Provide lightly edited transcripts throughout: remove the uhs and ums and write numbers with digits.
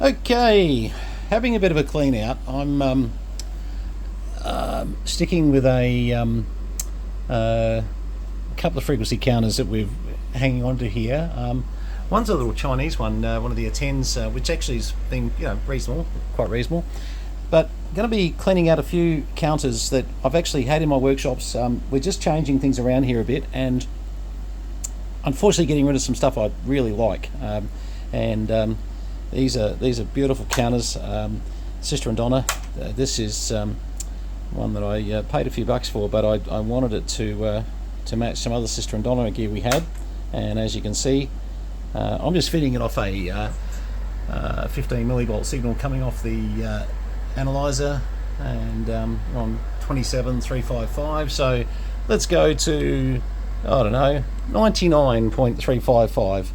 Okay, having a bit of a clean out. I'm sticking with a couple of frequency counters that we're hanging on to here. One's a little Chinese one, one of the A10s, which actually has been reasonable, quite reasonable. But I'm going to be cleaning out a few counters that I've actually had in my workshops. We're just changing things around here a bit, and unfortunately getting rid of some stuff I really like. These are beautiful counters. Systron Donner. This is one that I paid a few bucks for, but I wanted it to match some other Systron Donner gear we had. And as you can see, I'm just fitting it off a 15 millivolt signal coming off the analyzer, and on 27355. So let's go to, I don't know, 99.355,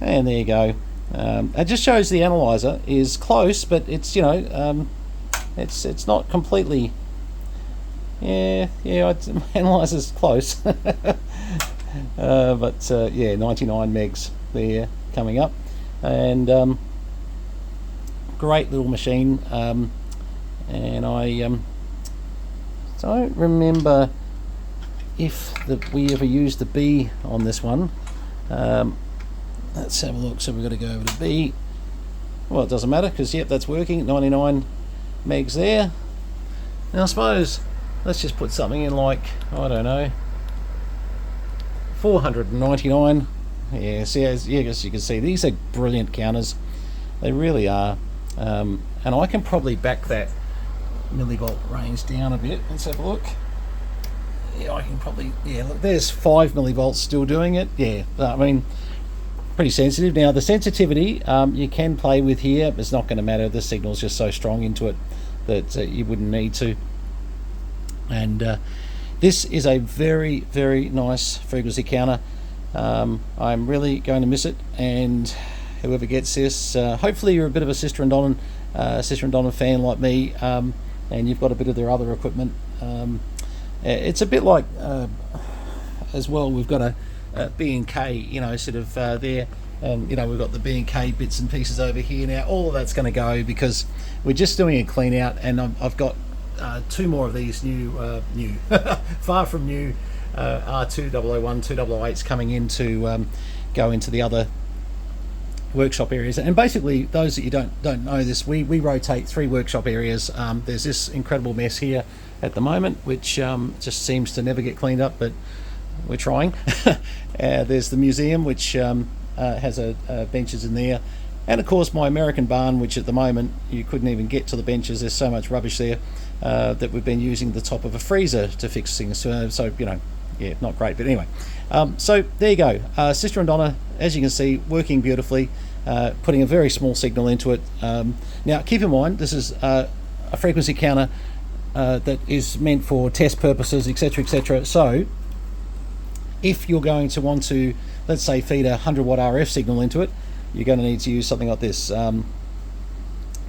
and there you go. It just shows the analyzer is close, but it's it's not completely. Analyzer's close. But 99 megs there coming up, and great little machine. And I don't remember if we ever used the B on this one. Let's have a look. So we've got to go over to B. Well, it doesn't matter, because yep, that's working. 99 megs there. Now I suppose let's just put something in, like, I don't know, 499. Yeah, see, as you can see, these are brilliant counters. They really are. And I can probably back that millivolt range down a bit. Let's have a look. Yeah, I can probably, look, there's 5 millivolts still doing it. Yeah, I mean, pretty sensitive. Now the sensitivity you can play with here. It's not going to matter. The signal's just so strong into it that you wouldn't need to. And this is a very, very nice frequency counter. I'm really going to miss it, and whoever gets this, hopefully you're a bit of a Systron Donner fan like me, and you've got a bit of their other equipment. It's a bit like, as well, we've got a B&K, sort of there, and we've got the B&K bits and pieces over here. Now all of that's going to go, because we're just doing a clean out, and I've got 2 more of these new far from new R2001 2008s coming in to go into the other workshop areas. And basically, those that you don't know this, we rotate 3 workshop areas. There's this incredible mess here at the moment, which just seems to never get cleaned up, but we're trying. There's the museum, which has benches in there, and of course my American barn, which at the moment you couldn't even get to the benches. There's so much rubbish there that we've been using the top of a freezer to fix things. So not great, but anyway. So there you go. Systron Donner, as you can see, working beautifully, putting a very small signal into it. Now keep in mind, this is a frequency counter that is meant for test purposes, etc, etc. So if you're going to want to, let's say, feed a 100 watt RF signal into it, you're going to need to use something like this, one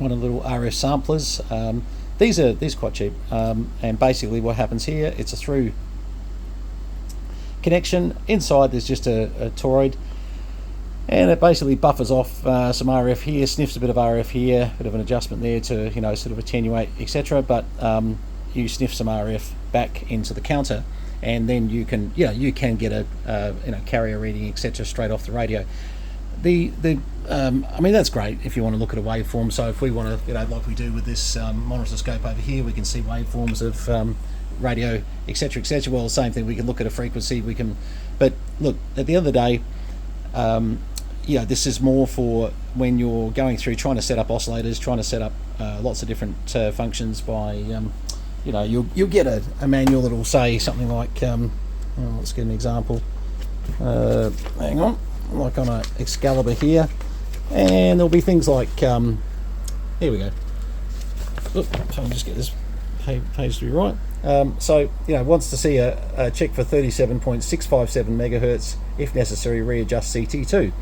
of the little RF samplers. These are quite cheap, and basically what happens here, it's a through connection. Inside there's just a toroid, and it basically buffers off some RF here, sniffs a bit of RF here, a bit of an adjustment there to sort of attenuate, etc. But you sniff some RF back into the counter, and then you can get a carrier reading, etc. straight off the radio. I mean, that's great if you want to look at a waveform. So if we want to, like we do with this monitor scope over here, we can see waveforms of radio, etc, etc. Well, the same thing, we can look at a frequency, but look, at the end of the day, this is more for when you're going through trying to set up oscillators, trying to set up lots of different functions by, you'll get a manual that will say something like, let's get an example, hang on, like on a Excalibur here, and there'll be things like, here we go. Oops, so I'll just get this page to be right. So wants to see a check for 37.657 megahertz, if necessary readjust CT2.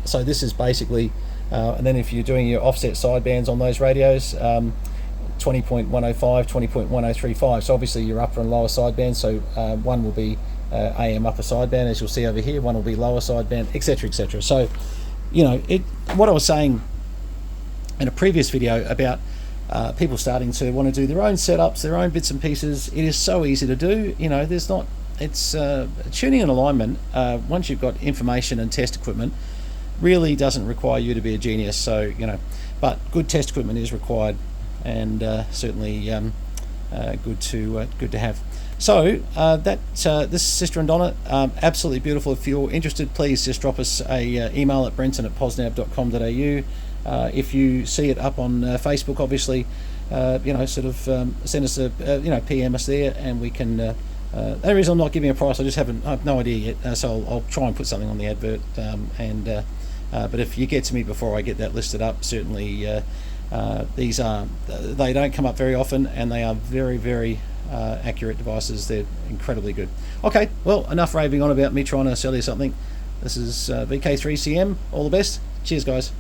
So this is basically, and then if you're doing your offset sidebands on those radios, 20.105, 20.1035. So obviously your upper and lower sideband. So one will be AM upper sideband, as you'll see over here. One will be lower sideband, etc., etc. So, what I was saying in a previous video about people starting to want to do their own setups, their own bits and pieces. It is so easy to do. You know, there's not. It's tuning and alignment. Once you've got information and test equipment, really doesn't require you to be a genius. So you know, but good test equipment is required, and certainly good to have. So this is Systron Donner, absolutely beautiful. If you're interested, please just drop us a email at brenton@posnav.com.au. If you see it up on Facebook, obviously, you know, sort of send us a you know, PM us there, and we can. The only reason I'm not giving a price, I have no idea yet. So I'll try and put something on the advert. But if you get to me before I get that listed up, certainly they don't come up very often, and they are very, very accurate devices. They're incredibly good. Okay, well, enough raving on about me trying to sell you something. This is VK3CM. All the best. Cheers, guys.